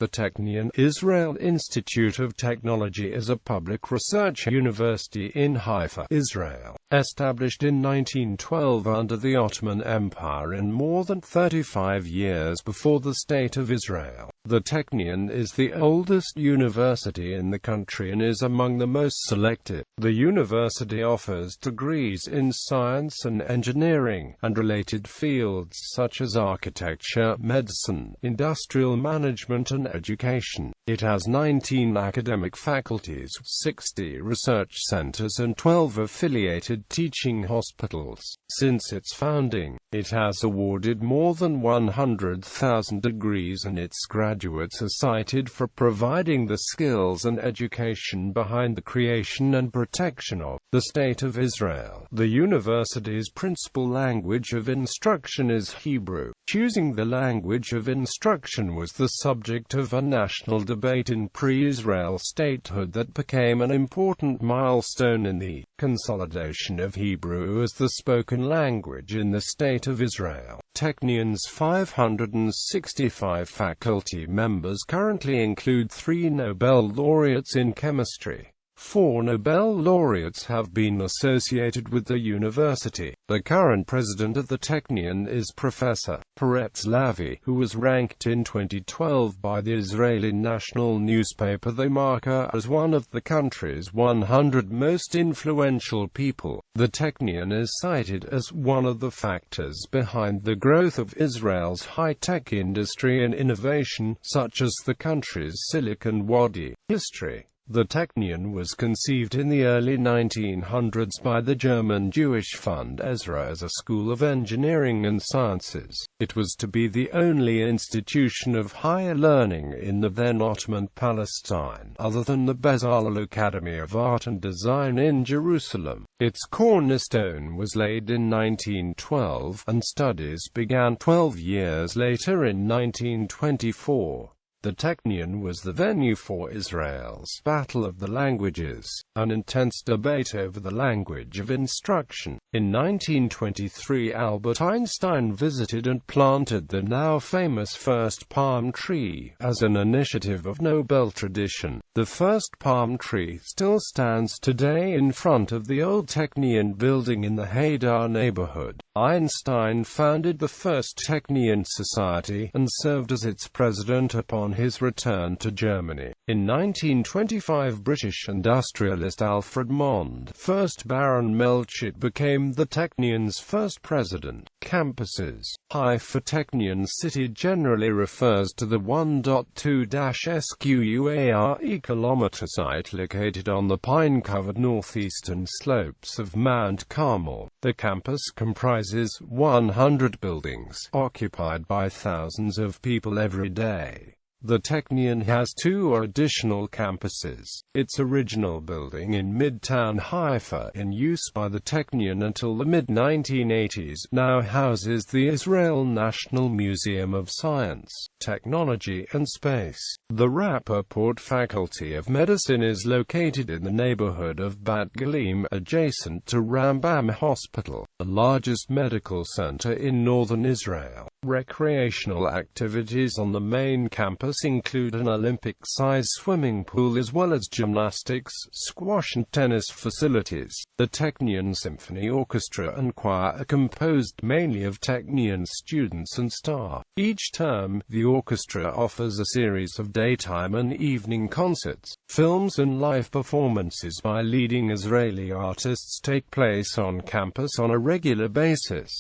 The Technion, Israel Institute of Technology, is a public research university in Haifa, Israel. Established in 1912 under the Ottoman Empire and more than 35 years before the State of Israel, the Technion is the oldest university in the country and is among the most selected. The university offers degrees in science and engineering, and related fields such as architecture, medicine, industrial management and education. It has 19 academic faculties, 60 research centers and 12 affiliated teaching hospitals. Since its founding, it has awarded more than 100,000 degrees, and its graduates are cited for providing the skills and education behind the creation and protection of the State of Israel. The university's principal language of instruction is Hebrew. Choosing the language of instruction was the subject of a national debate in pre-Israel statehood that became an important milestone in the consolidation of Hebrew as the spoken language in the State of Israel. Technion's 565 faculty members currently include 3 Nobel laureates in chemistry. 4 Nobel laureates have been associated with the university. The current president of the Technion is Professor Peretz Lavie, who was ranked in 2012 by the Israeli national newspaper The Marker as one of the country's 100 most influential people. The Technion is cited as one of the factors behind the growth of Israel's high-tech industry and innovation, such as the country's Silicon Wadi. History. The Technion was conceived in the early 1900s by the German Jewish fund Ezra as a school of engineering and sciences. It was to be the only institution of higher learning in the then Ottoman Palestine, other than the Bezalel Academy of Art and Design in Jerusalem. Its cornerstone was laid in 1912, and studies began 12 years later in 1924. The Technion was the venue for Israel's Battle of the Languages, an intense debate over the language of instruction. In 1923, Albert Einstein visited and planted the now famous first palm tree, as an initiative of Nobel tradition. The first palm tree still stands today in front of the old Technion building in the Hadar neighborhood. Einstein founded the first Technion Society, and served as its president upon his return to Germany. In 1925, British industrialist Alfred Mond, 1st Baron Melchett, became the Technion's first president. Campuses. Haifa Technion City generally refers to the 1.2-square kilometer site located on the pine-covered northeastern slopes of Mount Carmel. The campus comprises 100 buildings, occupied by thousands of people every day. The Technion has 2 additional campuses. Its original building in Midtown Haifa, in use by the Technion until the mid-1980s, now houses the Israel National Museum of Science, Technology and Space. The Rappaport Faculty of Medicine is located in the neighborhood of Bat Galim, adjacent to Rambam Hospital, the largest medical center in northern Israel. Recreational activities on the main campus include an Olympic-size swimming pool as well as gymnastics, squash and tennis facilities. The Technion Symphony Orchestra and Choir are composed mainly of Technion students and staff. Each term, the orchestra offers a series of daytime and evening concerts. Films and live performances by leading Israeli artists take place on campus on a regular basis.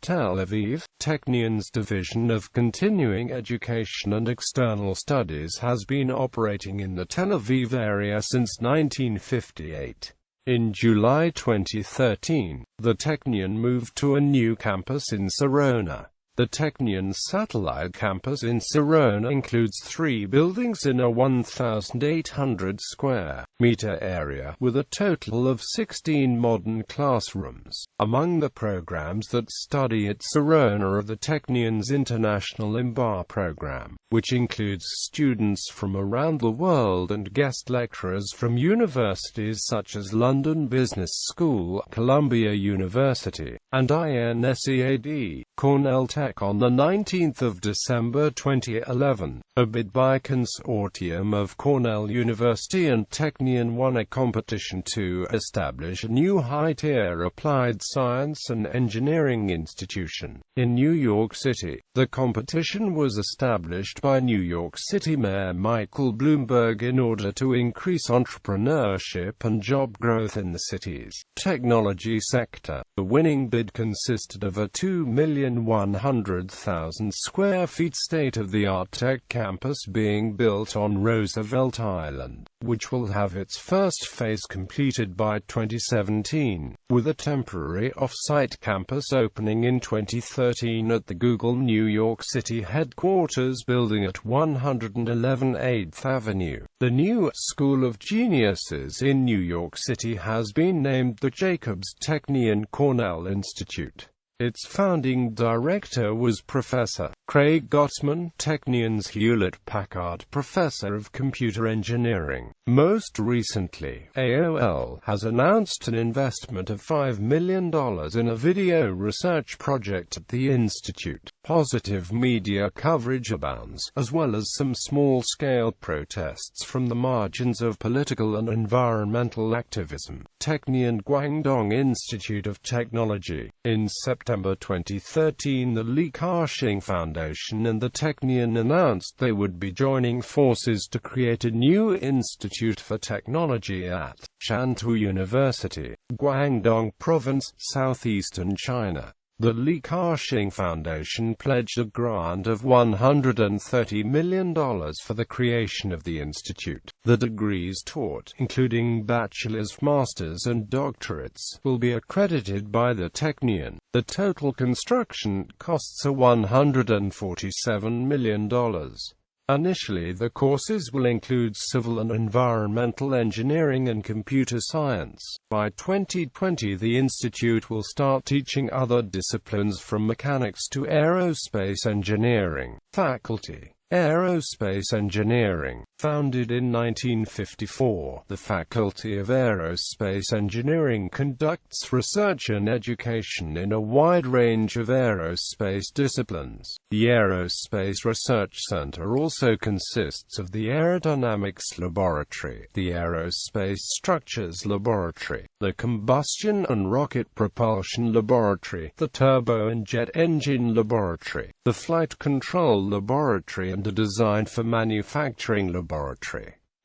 Tel Aviv, Technion's division of continuing education and external studies has been operating in the Tel Aviv area since 1958. In July 2013, the Technion moved to a new campus in Sarona. The Technion satellite campus in Sarona includes 3 buildings in a 1,800 square meter area, with a total of 16 modern classrooms. Among the programs that study at Sarona are the Technion's International MBA program, which includes students from around the world and guest lecturers from universities such as London Business School, Columbia University, and INSEAD, Cornell Tech on 19 December 2011. A bid by a consortium of Cornell University and Technion won a competition to establish a new high-tier applied science and engineering institution in New York City. The competition was established by New York City Mayor Michael Bloomberg in order to increase entrepreneurship and job growth in the city's technology sector. The winning bid consisted of a 2,100,000 square feet state-of-the-art tech campus being built on Roosevelt Island, which will have its first phase completed by 2017, with a temporary off-site campus opening in 2013 at the Google New York City headquarters building at 111 8th Avenue. The new School of Geniuses in New York City has been named the Jacobs Technion Cornell Institute. Its founding director was Professor Craig Gottesman, Technion's Hewlett-Packard Professor of Computer Engineering. Most recently, AOL has announced an investment of $5 million in a video research project at the institute. Positive media coverage abounds, as well as some small-scale protests from the margins of political and environmental activism. Technion Guangdong Institute of Technology. In September 2013, the Li Ka-shing Foundation and the Technion announced they would be joining forces to create a new institute for technology at Shantou University, Guangdong Province, southeastern China. The Li Ka-shing Foundation pledged a grant of $130 million for the creation of the institute. The degrees taught, including bachelor's, master's and doctorates, will be accredited by the Technion. The total construction costs are $147 million. Initially, the courses will include civil and environmental engineering and computer science. By 2020, the institute will start teaching other disciplines from mechanics to aerospace engineering. Faculty: Aerospace Engineering. Founded in 1954, the Faculty of Aerospace Engineering conducts research and education in a wide range of aerospace disciplines. The Aerospace Research Center also consists of the Aerodynamics Laboratory, the Aerospace Structures Laboratory, the Combustion and Rocket Propulsion Laboratory, the Turbo and Jet Engine Laboratory, the Flight Control Laboratory, and a Design for Manufacturing Laboratory.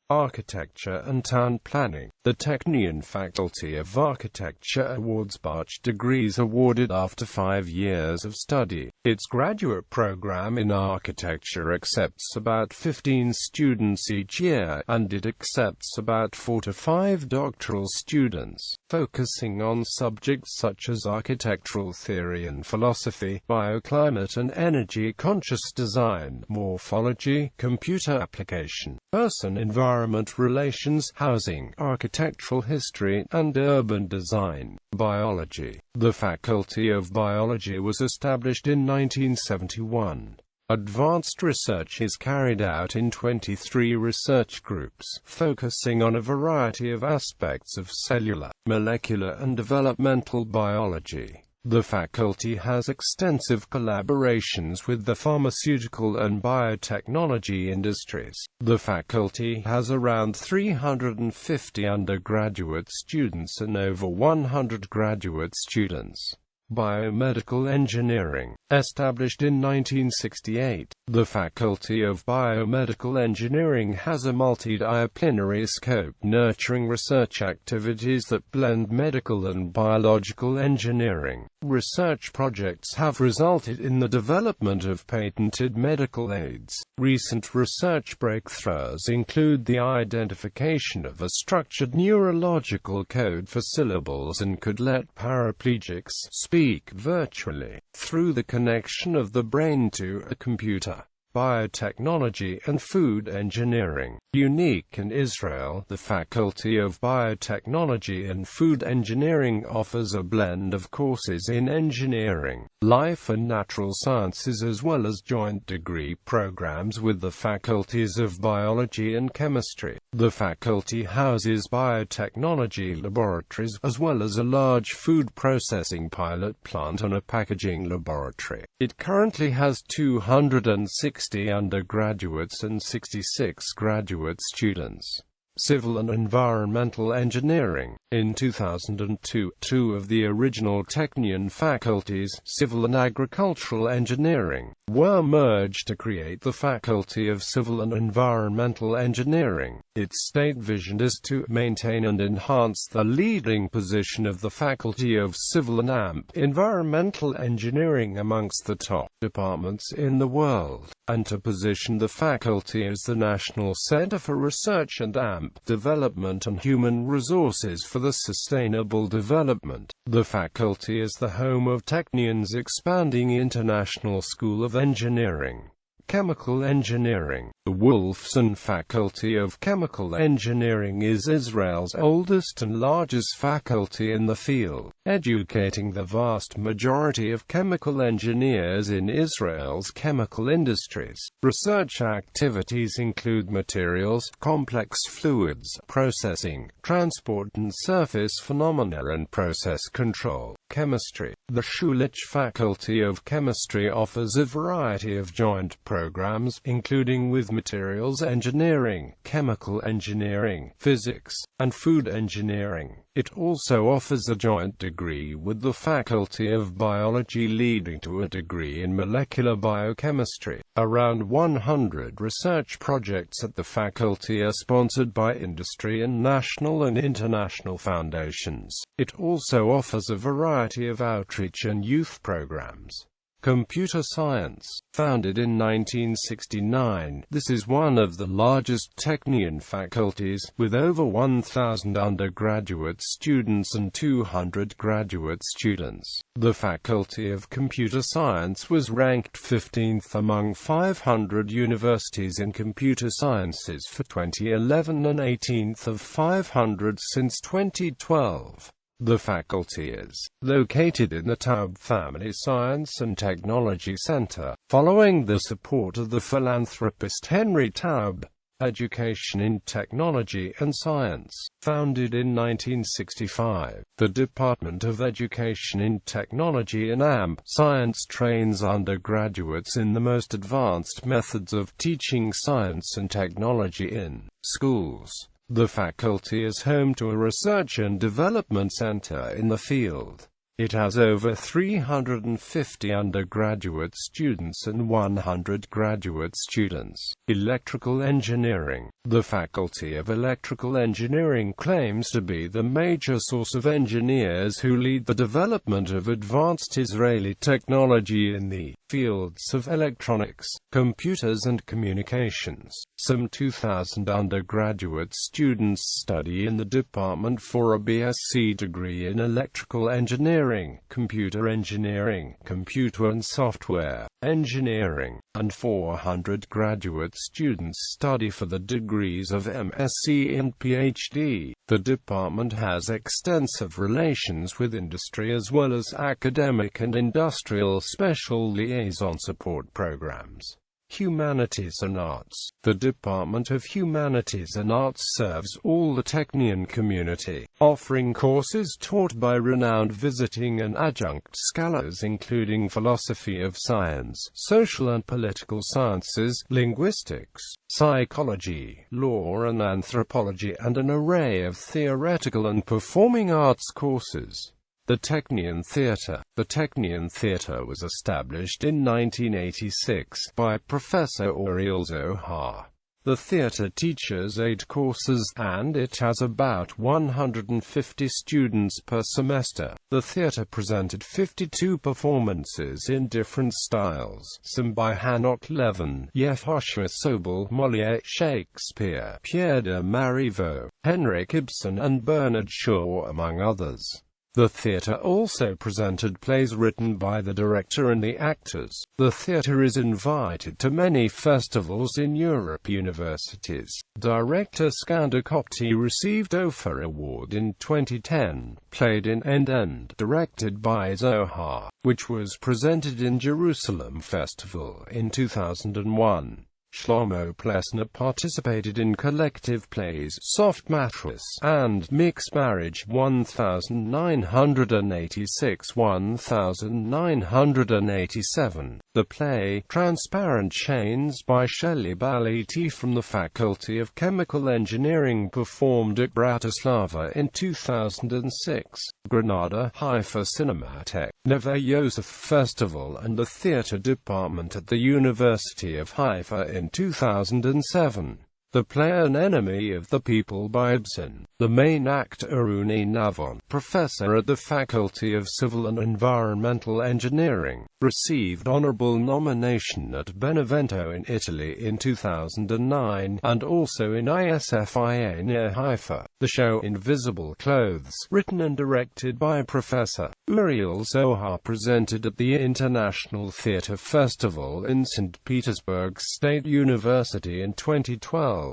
Architecture and Town Planning. The Technion Faculty of Architecture awards bachelor degrees awarded after 5 years of study. Its graduate program in architecture accepts about 15 students each year, and it accepts about 4 to 5 doctoral students, focusing on subjects such as architectural theory and philosophy, bioclimate and energy-conscious design, morphology, computer application, person-environment relations, housing, architectural history, and urban design. Biology. The Faculty of Biology was established in 1971. Advanced research is carried out in 23 research groups, focusing on a variety of aspects of cellular, molecular, and developmental biology. The faculty has extensive collaborations with the pharmaceutical and biotechnology industries. The faculty has around 350 undergraduate students and over 100 graduate students. Biomedical Engineering. Established in 1968, the Faculty of Biomedical Engineering has a multidisciplinary scope nurturing research activities that blend medical and biological engineering. Research projects have resulted in the development of patented medical aids. Recent research breakthroughs include the identification of a structured neurological code for syllables and could let paraplegics speak virtually through the connection of the brain to a computer. Biotechnology and Food Engineering. Unique in Israel, the Faculty of Biotechnology and Food Engineering offers a blend of courses in engineering, life and natural sciences as well as joint degree programs with the faculties of biology and chemistry. The faculty houses biotechnology laboratories, as well as a large food processing pilot plant and a packaging laboratory. It currently has 260 undergraduates and 66 graduate students. Civil and Environmental Engineering. In 2002, two of the original Technion faculties, Civil and Agricultural Engineering, were merged to create the Faculty of Civil and Environmental Engineering. Its state vision is to maintain and enhance the leading position of the Faculty of Civil and Environmental Engineering amongst the top departments in the world, and to position the faculty as the national center for research and development and human resources for the sustainable development. The faculty is the home of Technion's expanding International School of Engineering. Chemical Engineering. The Wolfson Faculty of Chemical Engineering is Israel's oldest and largest faculty in the field, educating the vast majority of chemical engineers in Israel's chemical industries. Research activities include materials, complex fluids, processing, transport and surface phenomena and process control. Chemistry. The Schulich Faculty of Chemistry offers a variety of joint programs, including with materials engineering, chemical engineering, physics, and food engineering. It also offers a joint degree with the Faculty of Biology leading to a degree in molecular biochemistry. Around 100 research projects at the faculty are sponsored by industry and national and international foundations. It also offers a variety of outreach and youth programs. Computer Science. Founded in 1969, this is one of the largest Technion faculties, with over 1,000 undergraduate students and 200 graduate students. The Faculty of Computer Science was ranked 15th among 500 universities in computer sciences for 2011 and 18th of 500 since 2012. The faculty is located in the Taub Family Science and Technology Center, following the support of the philanthropist Henry Taub. Education in Technology and Science. Founded in 1965, the Department of Education in Technology and Science trains undergraduates in the most advanced methods of teaching science and technology in schools. The faculty is home to a research and development center in the field. It has over 350 undergraduate students and 100 graduate students. Electrical Engineering. The Faculty of Electrical Engineering claims to be the major source of engineers who lead the development of advanced Israeli technology in the fields of electronics, computers and communications. Some 2,000 undergraduate students study in the department for a BSc degree in electrical engineering, computer engineering, computer and software engineering, and 400 graduate students study for the degrees of MSc and PhD. The department has extensive relations with industry as well as academic and industrial special liaison support programs. Humanities and Arts. The Department of Humanities and Arts serves all the Technion community, offering courses taught by renowned visiting and adjunct scholars including philosophy of science, social and political sciences, linguistics, psychology, law and anthropology, and an array of theoretical and performing arts courses. The Technion Theatre. The Technion Theatre was established in 1986 by Professor Oriel Zohar. The theatre teaches 8 courses, and it has about 150 students per semester. The theatre presented 52 performances in different styles, some by Hanoch Levin, Yehoshua Sobel, Molière, Shakespeare, Pierre de Marivaux, Henrik Ibsen and Bernard Shaw among others. The theatre also presented plays written by the director and the actors. The theatre is invited to many festivals in Europe. Universities. Director Skander Kopti received Ophir Award in 2010, played in End, directed by Zohar, which was presented in Jerusalem Festival in 2001. Shlomo Plessner participated in collective plays Soft Mattress and Mixed Marriage 1986-1987. The play Transparent Chains by Shelley Baliti from the Faculty of Chemical Engineering performed at Bratislava in 2006, Granada, Haifa Cinematheque, Neve Yosef Festival and the Theatre Department at the University of Haifa in 2007. The play An Enemy of the People by Ibsen. The main actor Aruni Navon, professor at the Faculty of Civil and Environmental Engineering, received honorable nomination at Benevento in Italy in 2009, and also in ISFIA near Haifa. The show Invisible Clothes, written and directed by Professor Uriel Zohar, presented at the International Theatre Festival in St. Petersburg State University in 2012.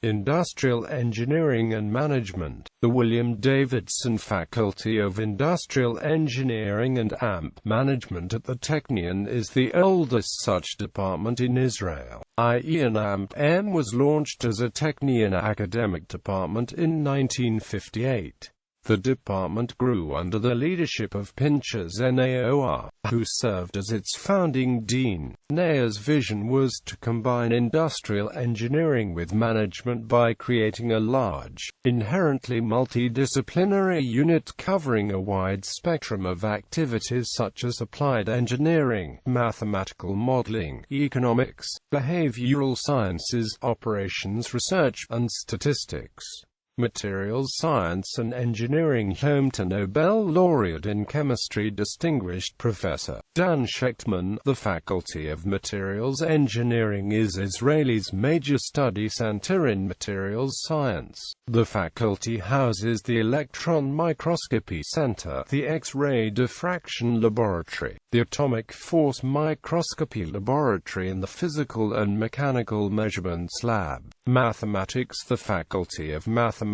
Industrial Engineering and Management. The William Davidson Faculty of Industrial Engineering and AMP Management at the Technion is the oldest such department in Israel, i.e. an AMP-M was launched as a Technion academic department in 1958. The department grew under the leadership of Pinchas Naor, who served as its founding dean. Naor's vision was to combine industrial engineering with management by creating a large, inherently multidisciplinary unit covering a wide spectrum of activities such as applied engineering, mathematical modeling, economics, behavioral sciences, operations research, and statistics. Materials Science and Engineering, home to Nobel laureate in chemistry distinguished Professor Dan Shechtman. The Faculty of Materials Engineering is Israel's major study center in materials science. The faculty houses the Electron Microscopy Center, the X-ray Diffraction Laboratory, the Atomic Force Microscopy Laboratory and the Physical and Mechanical Measurements Lab. Mathematics. The Faculty of Mathematics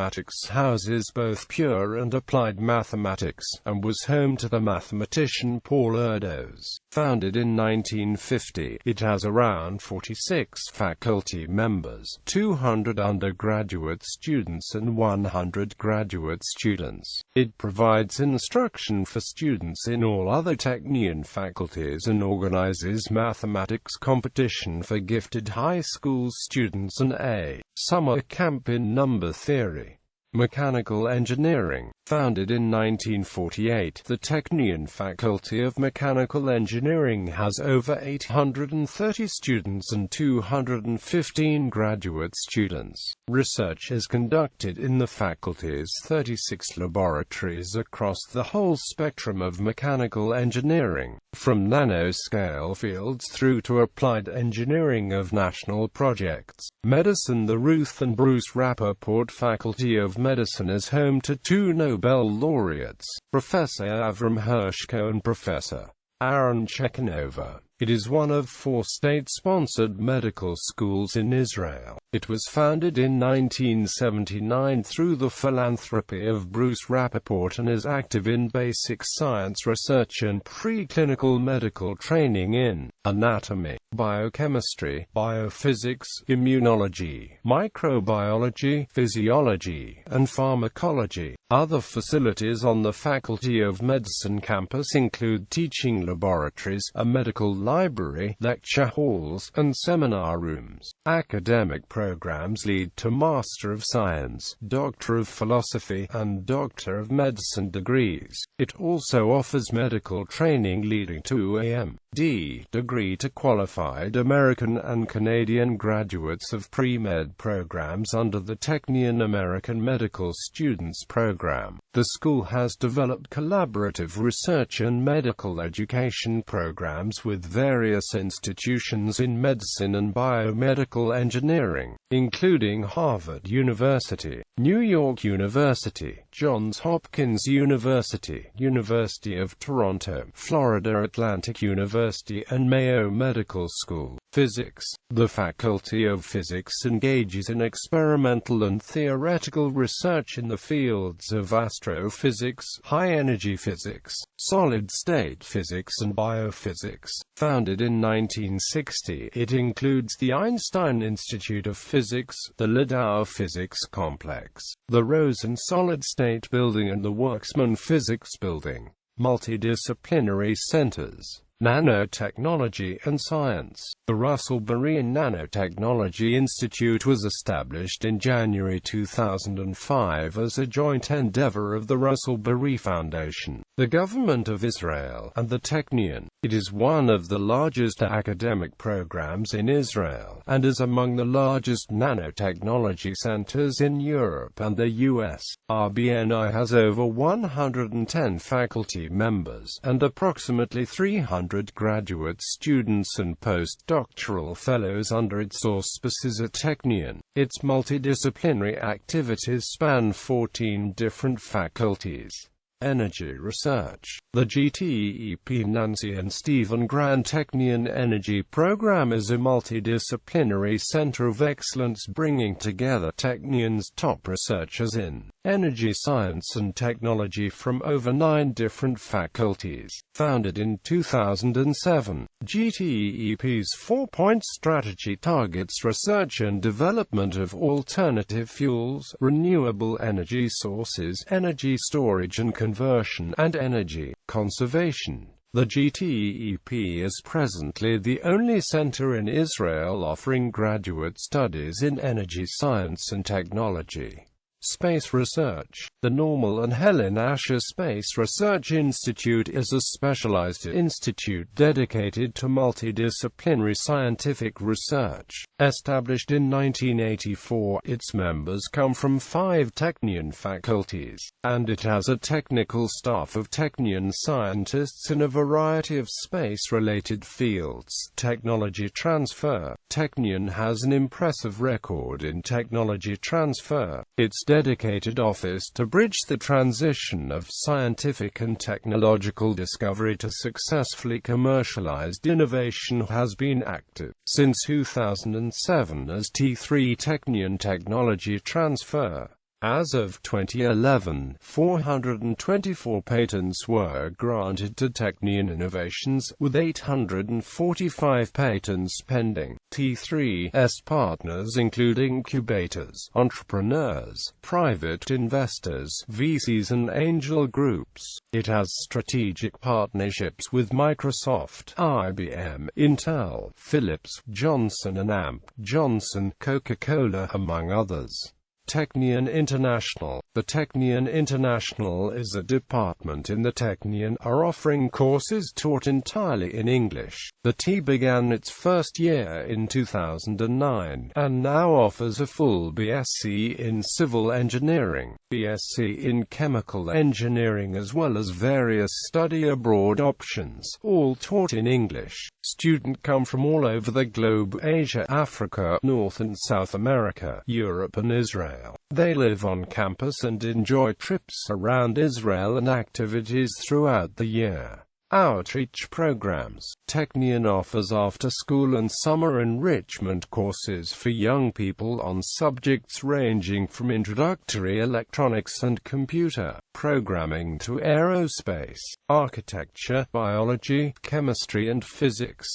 houses both pure and applied mathematics, and was home to the mathematician Paul Erdos. Founded in 1950, it has around 46 faculty members, 200 undergraduate students and 100 graduate students. It provides instruction for students in all other Technion faculties and organizes mathematics competition for gifted high school students and a summer camp in number theory. Mechanical Engineering. Founded in 1948, the Technion Faculty of Mechanical Engineering has over 830 students and 215 graduate students. Research is conducted in the faculty's 36 laboratories across the whole spectrum of mechanical engineering, from nanoscale fields through to applied engineering of national projects. Medicine. The Ruth and Bruce Rappaport Faculty of Medicine is home to two Nobel laureates, Professor Avram Hershko and Professor Aaron Chekhanova. It is one of 4 state-sponsored medical schools in Israel. It was founded in 1979 through the philanthropy of Bruce Rappaport and is active in basic science research and preclinical medical training in anatomy, biochemistry, biophysics, immunology, microbiology, physiology, and pharmacology. Other facilities on the Faculty of Medicine campus include teaching laboratories, a medical library, lecture halls, and seminar rooms. Academic programs lead to Master of Science, Doctor of Philosophy, and Doctor of Medicine degrees. It also offers medical training leading to a M.D. degree to qualified American and Canadian graduates of pre-med programs under the Technion American Medical Students Program. The school has developed collaborative research and medical education programs with various institutions in medicine and biomedical engineering, including Harvard University, New York University, Johns Hopkins University, University of Toronto, Florida Atlantic University and Mayo Medical School. Physics. The Faculty of Physics engages in experimental and theoretical research in the fields of astrophysics, high-energy physics, solid-state physics and biophysics. Founded in 1960, it includes the Einstein Institute of Physics, the Landau Physics Complex, the Rosen Solid-State Building and the Worksman Physics Building. Multidisciplinary centers. Nanotechnology and Science. The Russell Berean Nanotechnology Institute was established in January 2005 as a joint endeavor of the Russell Berre Foundation, the Government of Israel, and the Technion. It is one of the largest academic programs in Israel, and is among the largest nanotechnology centers in Europe and the US. RBNI has over 110 faculty members, and approximately 300 graduate students and postdoctoral fellows under its auspices at Technion. Its multidisciplinary activities span 14 different faculties. Energy research. The GTEP Nancy and Stephen Grant Technion Energy Program is a multidisciplinary center of excellence bringing together Technion's top researchers in energy science and technology from over 9 different faculties. Founded in 2007, GTEP's 4-point strategy targets research and development of alternative fuels, renewable energy sources, energy storage and conversion, and energy conservation. The GTEP is presently the only center in Israel offering graduate studies in energy science and technology. Space research. The Normal and Helen Asher Space Research Institute is a specialized institute dedicated to multidisciplinary scientific research. Established in 1984, its members come from 5 Technion faculties, and it has a technical staff of Technion scientists in a variety of space-related fields. Technology transfer. Technion has an impressive record in technology transfer. Its dedicated office to bridge the transition of scientific and technological discovery to successfully commercialized innovation has been active since 2007 as T3 Technion Technology Transfer. As of 2011, 424 patents were granted to Technion Innovations, with 845 patents pending. T3's partners include incubators, entrepreneurs, private investors, VCs and angel groups. It has strategic partnerships with Microsoft, IBM, Intel, Philips, Johnson & Amp, Johnson, Coca-Cola, among others. Technion International. The Technion International is a department in the Technion, are offering courses taught entirely in English. The T began its first year in 2009, and now offers a full BSc in Civil Engineering, BSc in Chemical Engineering as well as various study abroad options, all taught in English. Students come from all over the globe: Asia, Africa, North and South America, Europe and Israel. They live on campus and enjoy trips around Israel and activities throughout the year. Outreach programs. Technion offers after-school and summer enrichment courses for young people on subjects ranging from introductory electronics and computer programming to aerospace, architecture, biology, chemistry and physics.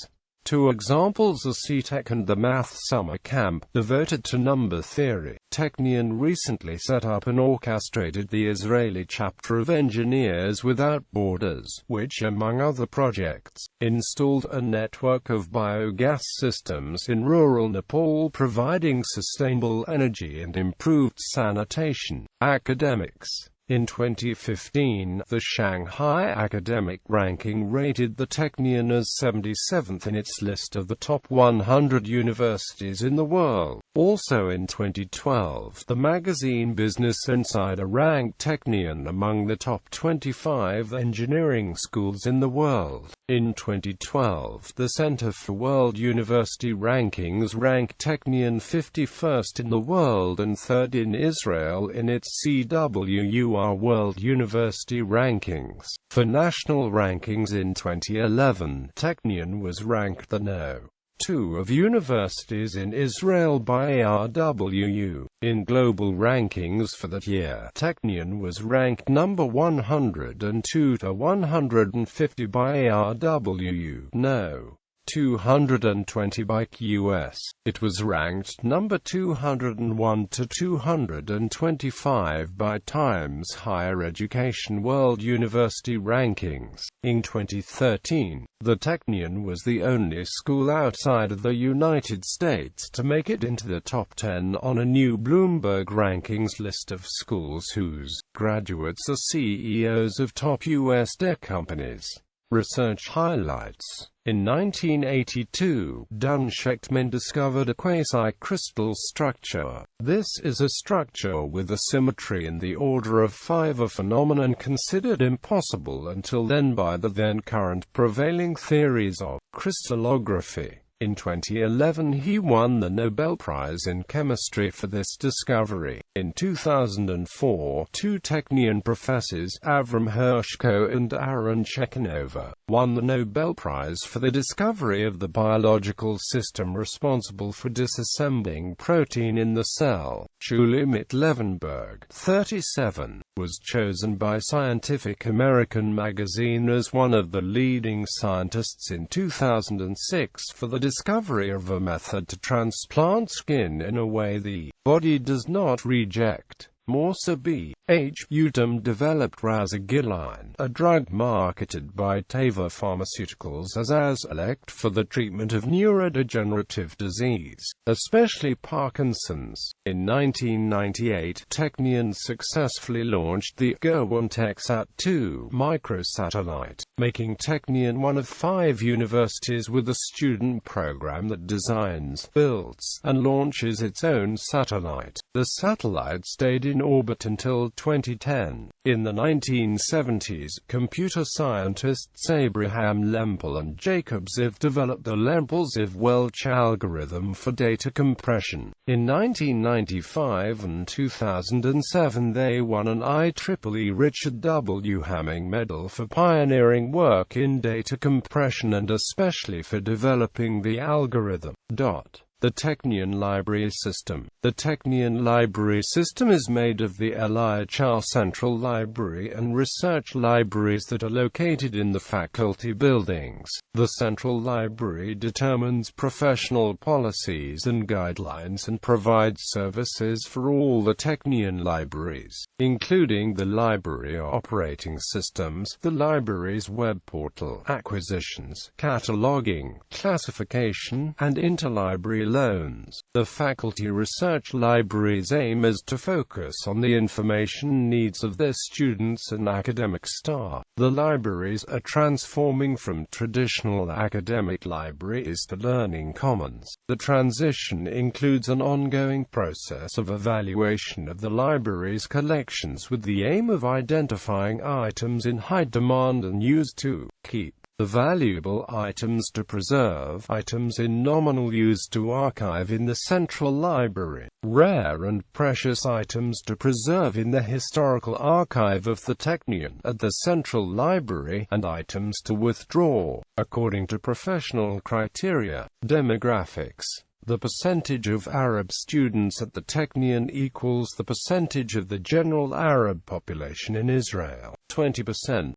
2 examples are CTech and the Math Summer Camp, devoted to number theory. Technion recently set up and orchestrated the Israeli chapter of Engineers Without Borders, which, among other projects, installed a network of biogas systems in rural Nepal providing sustainable energy and improved sanitation. Academics. In 2015, the Shanghai Academic Ranking rated the Technion as 77th in its list of the top 100 universities in the world. Also in 2012, the magazine Business Insider ranked Technion among the top 25 engineering schools in the world. In 2012, the Center for World University Rankings ranked Technion 51st in the world and 3rd in Israel in its CWUI our World University Rankings. For national rankings in 2011, Technion was ranked the No. 2 of universities in Israel by ARWU. In global rankings for that year, Technion was ranked number 102 to 150 by ARWU, No. 220 by QS. It was ranked number 201 to 225 by Times Higher Education World University Rankings. In 2013, the Technion was the only school outside of the United States to make it into the top 10 on a new Bloomberg rankings list of schools whose graduates are CEOs of top U.S. tech companies. Research highlights. In 1982, Dunn Shechtman discovered a quasi-crystal structure. This is a structure with a symmetry in the order of 5, a phenomenon considered impossible until then by the then current prevailing theories of crystallography. In 2011 he won the Nobel Prize in Chemistry for this discovery. In 2004, two Technion professors, Avram Hershko and Aaron Chekhanova, won the Nobel Prize for the discovery of the biological system responsible for disassembling protein in the cell. Shulamit Levenberg, 37, was chosen by Scientific American magazine as one of the leading scientists in 2006 for the discovery of a method to transplant skin in a way the body does not reject. Morsa B. H. Utam developed rasagiline, a drug marketed by Teva Pharmaceuticals as Azilect for the treatment of neurodegenerative disease, especially Parkinson's. In 1998, Technion successfully launched the Gerwantexat-2 microsatellite, making Technion one of 5 universities with a student program that designs, builds, and launches its own satellite. The satellite stayed in orbit until 2010. In the 1970s, computer scientists Abraham Lempel and Jacob Ziv developed the Lempel-Ziv-Welch algorithm for data compression. In 1995 and 2007 they won an IEEE Richard W. Hamming Medal for pioneering work in data compression and especially for developing the algorithm. The Technion Library System. The Technion Library System is made of the LIHR Central Library and Research Libraries that are located in the faculty buildings. The Central Library determines professional policies and guidelines and provides services for all the Technion libraries, including the library operating systems, the library's web portal, acquisitions, cataloging, classification, and interlibrary loans. The faculty research library's aim is to focus on the information needs of their students and academic staff. The libraries are transforming from traditional academic libraries to learning commons. The transition includes an ongoing process of evaluation of the library's collections with the aim of identifying items in high demand and used to keep. The valuable items to preserve, items in nominal use to archive in the central library, rare and precious items to preserve in the historical archive of the Technion at the central library, and items to withdraw, according to professional criteria. Demographics. The percentage of Arab students at the Technion equals the percentage of the general Arab population in Israel, 20%.